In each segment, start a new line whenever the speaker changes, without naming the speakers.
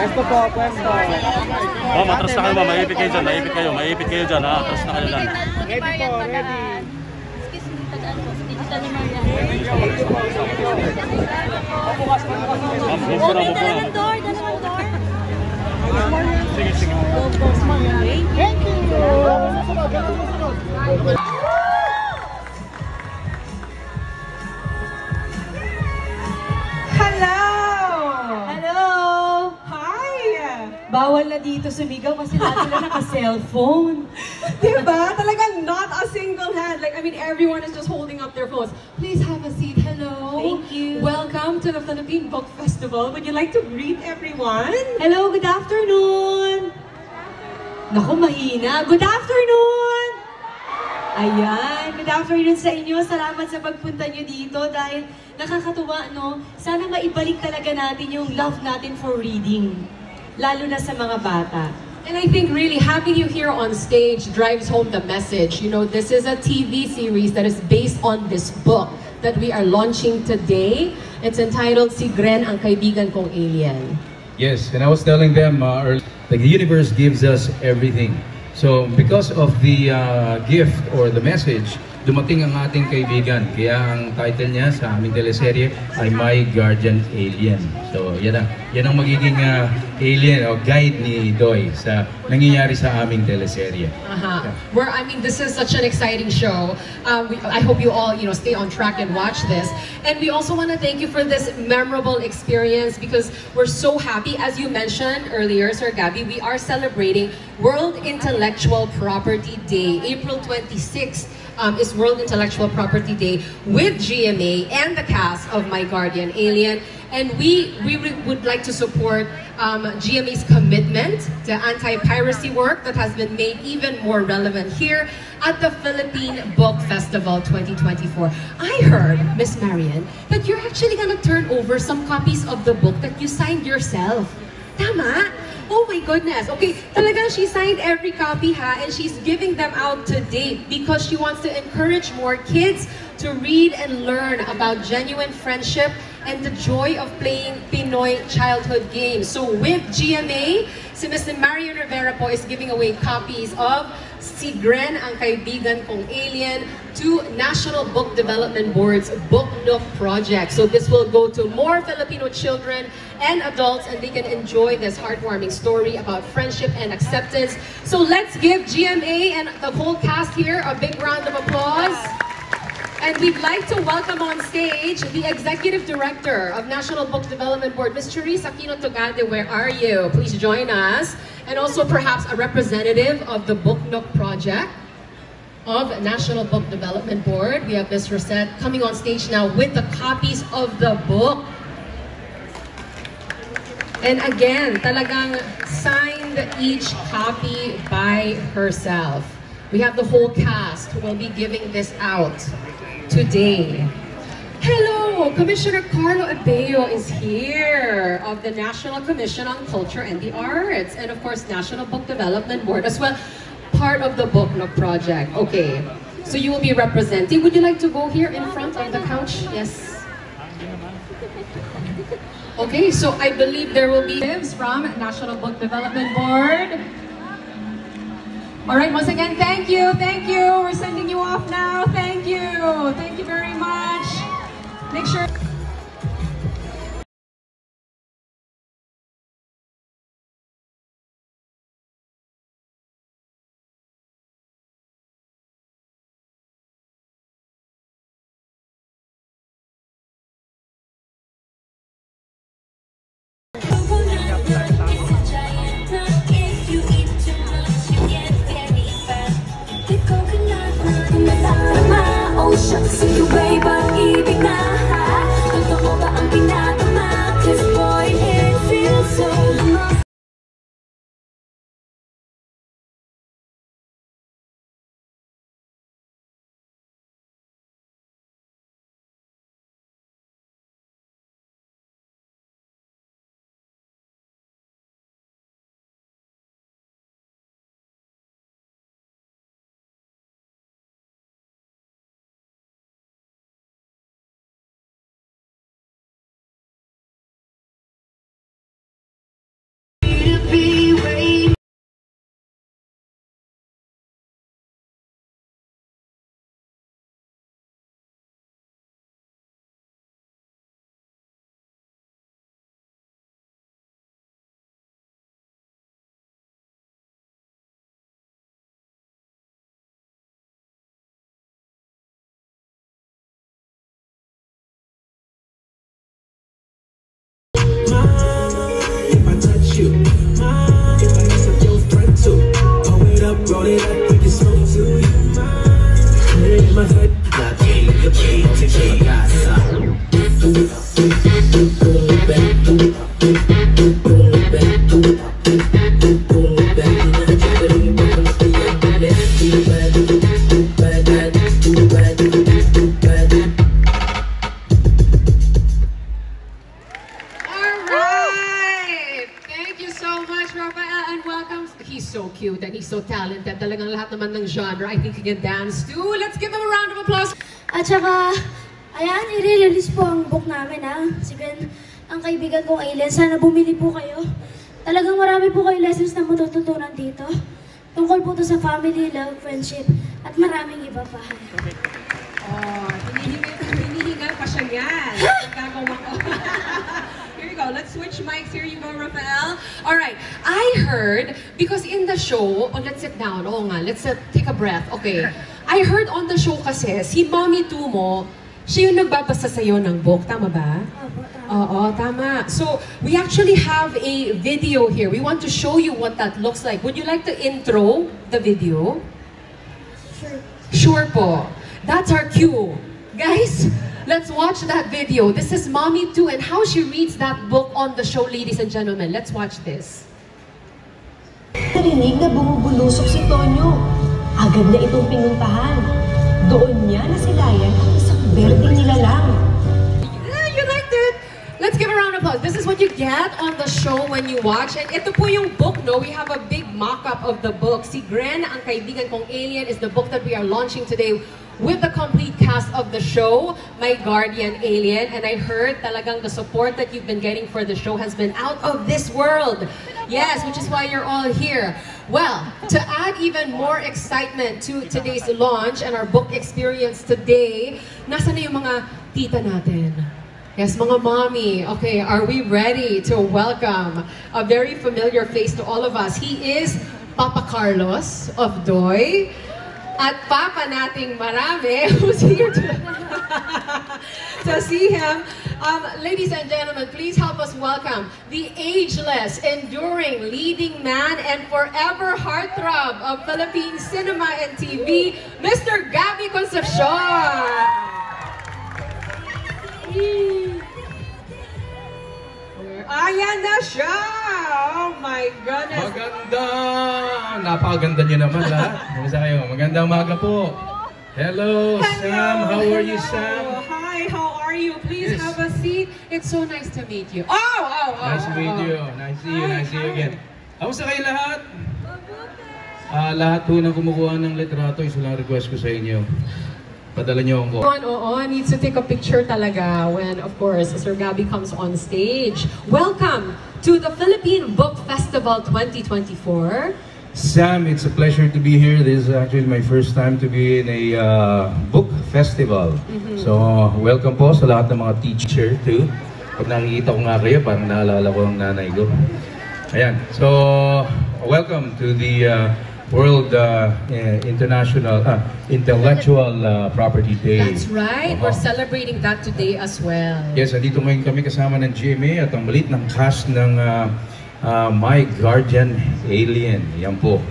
Pwesto po, pwesto.
Oh, matras na kayo ba? Maipit kayo dyan, maipit kayo dyan, ha? Atras na kayo dyan.
Ready po, ready.
Excuse me, tagaan po. Digital ni Marian. Open, dalawang door, dalawang door.
Sige, sige.
Thank you.
Bawal na dito sumigaw kasi lahat sila naka-cellphone.
Diba? Talagang not a single hand. Like, I mean, everyone is just holding up their phones. Please have a seat. Hello.
Thank you.
Welcome to the Philippine Book Festival. Would you like to greet everyone?
Hello, good afternoon. Naku, mahina. Good afternoon. Ayan, good afternoon sa inyo. Salamat sa pagpunta nyo dito dahil nakakatuwa, no? Sana maibalik talaga natin yung love natin for reading. Lalo na sa mga bata.
And I think really having you here on stage drives home the message. You know, this is a TV series that is based on this book that we are launching today. It's entitled Si Gren, Ang Kaibigan Kong Alien.
Yes, and I was telling them earlier, like the universe gives us everything. So because of the gift or the message, dumating ang ating kaibigan. Kaya ang title niya sa aming teleserye ay My Guardian Alien. So yan ang magiging alien o guide ni Doy sa nangyayari sa aming teleserye.
Where I mean, this is such an exciting show. I hope you all, stay on track and watch this. And we also want to thank you for this memorable experience because we're so happy. As you mentioned earlier, Sir Gabby, we are celebrating World Intellectual Property Day, April 26th. Is World Intellectual Property Day with GMA and the cast of My Guardian Alien. And we would like to support GMA's commitment to anti-piracy work that has been made even more relevant here at the Philippine Book Festival 2024. I heard, Miss Marian, that you're actually gonna turn over some copies of the book that you signed yourself. Tama? Oh my goodness. Okay, talagang she signed every copy and she's giving them out to date because she wants to encourage more kids to read and learn about genuine friendship and the joy of playing Pinoy childhood games. So with GMA, si Ms. Marian Rivera po is giving away copies of Si Gren, Ang Kaibigan Kong Alien to National Book Development Board's Book Nook project. So this will go to more Filipino children and adults and they can enjoy this heartwarming story about friendship and acceptance. So let's give GMA and the whole cast here a big round of applause. And we'd like to welcome on stage the Executive Director of National Book Development Board, Ms. Charisse Aquino Togade. Where are you? Please join us. And also perhaps a representative of the Book Nook project of National Book Development Board. We have Ms. Rosette coming on stage now with the copies of the book. And again, talagang signed each copy by herself. We have the whole cast who will be giving this out today. Hello, Commissioner Carlo Abello is here of the National Commission on Culture and the Arts and of course National Book Development Board as well, part of the Book Nook project. Okay, so you will be representing. Would you like to go here in front of the couch? Yes. Okay, so I believe there will be tips from National Book Development Board. All right, once again, thank you, thank you. We're sending you off now. Thank you very much. Make sure.
Oh, shucks, see you way, but ibig na
so talented. Talagang lahat naman ng genre, I think you can dance too. Let's give them a round of applause.
At saka, ayan, i-release po ang book namin ha. Sige, ang kaibigan kong Alien, sana bumili po kayo. Talagang marami po kayo lessons na matututunan dito. Tungkol po to sa family, love, friendship, at maraming iba pa.
Oh, hinihingal pa siya yan. Gagawa ko. Here you go. Let's switch mics. Here you go, Rafael. All right. I heard, because in the show, let's sit down. Oo nga, let's take a breath. Okay. I heard on the show kasi, si Mommy Tumo, siya yung nagbabasa sa'yo ng book. Tama ba?
Opo, tama.
Oo, tama. So, we actually have a video here. We want to show you what that looks like. Would you like to intro the video?
Sure.
Sure po. That's our cue. Guys, let's watch that video. This is Mommy 2 and how she reads that book on the show, ladies and gentlemen. Let's watch this.
Narinig na bumubulusok si Tonyo. Agad na itong pinuntahan. Doon niya nasilayan ang isang berdeng nilalang.
You liked it? Let's give a round of applause. This is what you get on the show when you watch. And ito po yung book, no? We have a big mock-up of the book. Si Gren, ang kaibigan kong alien, is the book that we are launching today with the complete cast of the show, My Guardian Alien. And I heard talagang the support that you've been getting for the show has been out of this world. Yes, which is why you're all here. Well, to add even more excitement to today's launch and our book experience today, nasa na yung mga tita natin? Yes, mga mommy. Okay, are we ready to welcome a very familiar face to all of us? He is Papa Carlos of Doy. At Papa nating marami who's here to see him. Ladies and gentlemen, please help us welcome the ageless, enduring, leading man and forever heartthrob of Philippine cinema and TV, Mr. Gabby Concepcion. Ayan na siya! Oh my goodness!
Maganda! Napakaganda niyo naman lahat. Kamusta kayo? Magandang umaga po. Hello, Sam. How are you, Sam?
Hi, how are you? Please
Yes.
have a seat. It's so nice to meet you. Oh!
Nice to meet you. Nice to see you. Nice to see you again. Kamusta kayo lahat? Lahat po ng kumukuha ng litrato, isa lang request ko sa inyo. Padala niyo ako.
Needs to take a picture talaga when, of course, Sir Gabby comes on stage. Welcome to the Philippine Book Festival 2024.
Sam, it's a pleasure to be here. This is actually my first time to be in a book festival. So, welcome po sa lahat ng mga teacher too. Pag nakikita ko nga kayo, parang naalala ko ang nanay ko. Ayan. So, welcome to the World International Intellectual Property Day.
That's right. We're celebrating that today as well.
Yes, andito ngayon kami kasama ng GMA at ang malit ng cast ng My Guardian Alien. Yan po.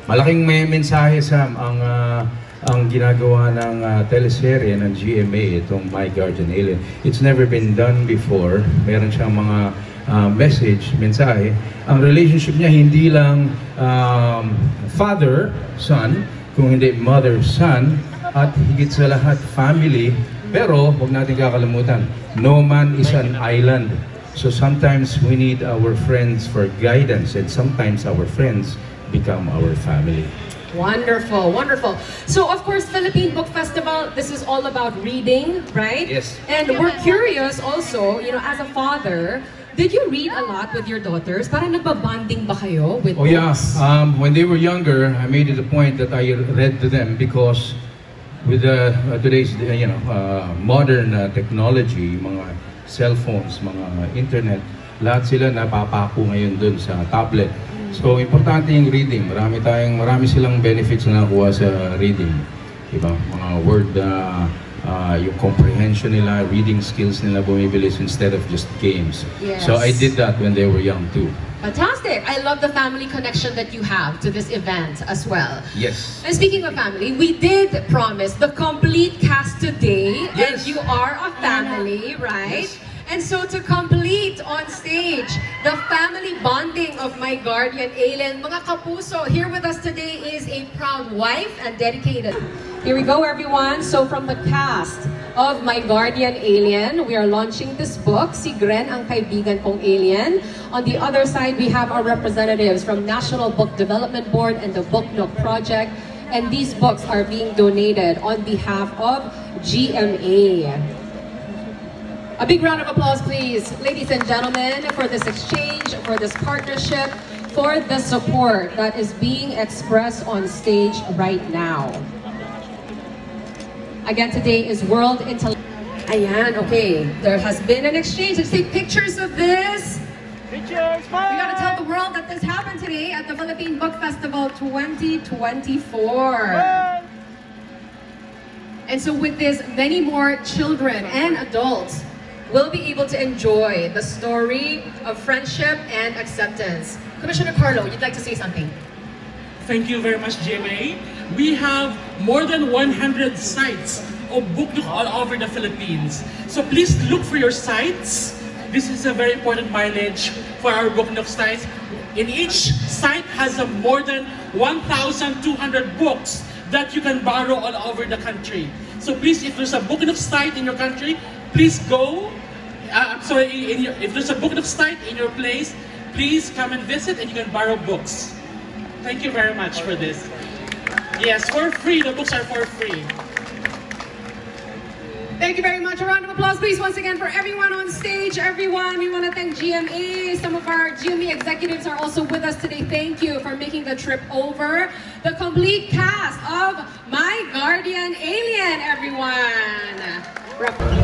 Malaking may mensahe, Sam, ang ginagawa ng teleserye ng GMA, itong My Guardian Alien. It's never been done before. Meron siyang mga mensahe. Ang relationship niya hindi lang father-son, kung hindi mother-son, at higit sa lahat family. Pero huwag natin kakalimutan, no man is an island. So sometimes we need our friends for guidance, and sometimes our friends become our family.
Wonderful, wonderful. So, of course, Philippine Book Festival, this is all about reading, right?
Yes.
And we're curious also, you know, as a father, did you read a lot with your daughters? Parang nagbabanding ba kayo with
Oh yeah,
books?
when they were younger, I made it a point that I read to them because with today's modern technology, mga cellphones, mga internet, lahat sila napapako ngayon dun sa tablet. So, importante yung reading. Marami silang benefits na nakuha sa reading. Diba? Mga word, yung comprehension nila, reading skills nila bumibilis instead of just games.
Yes.
So, I did that when they were young too.
Fantastic! I love the family connection that you have to this event as well.
Yes.
And speaking of family, we did promise the complete cast today. And
Yes.
you are a family, right?
Yes.
And so to complete on stage the family bonding of My Guardian Alien, mga kapuso, here with us today is a proud wife and dedicated Here we go, everyone. So from the cast of My Guardian Alien, we are launching this book, Si Gren ang Kaibigan Kong Alien. On the other side, we have our representatives from National Book Development Board and the Book Nook Project. And these books are being donated on behalf of GMA. A big round of applause, please, ladies and gentlemen, for this exchange, for this partnership, for the support that is being expressed on stage right now. Again, today is World Intellectual. Ayan, okay. There has been an exchange. Let's take pictures of this.
Pictures,
We gotta tell the world that this happened today at the Philippine Book Festival 2024. And so with this, many more children and adults will be able to enjoy the story of friendship and acceptance. Commissioner Carlo, you'd like to say something?
Thank you very much, GMA. We have more than 100 sites of Book Nook all over the Philippines. So please look for your sites. This is a very important mileage for our Book Nook sites. In each site has more than 1,200 books that you can borrow all over the country. So please, if there's a Book Nook site in your country, please go. If there's a Book Nook site in your place, please come and visit and you can borrow books. Thank you very much for this. Yes, for free. The books are for free.
Thank you very much. A round of applause, please, once again, for everyone on stage. Everyone, we want to thank GMA. Some of our GMA executives are also with us today. Thank you for making the trip over. The complete cast of My Guardian Alien, everyone.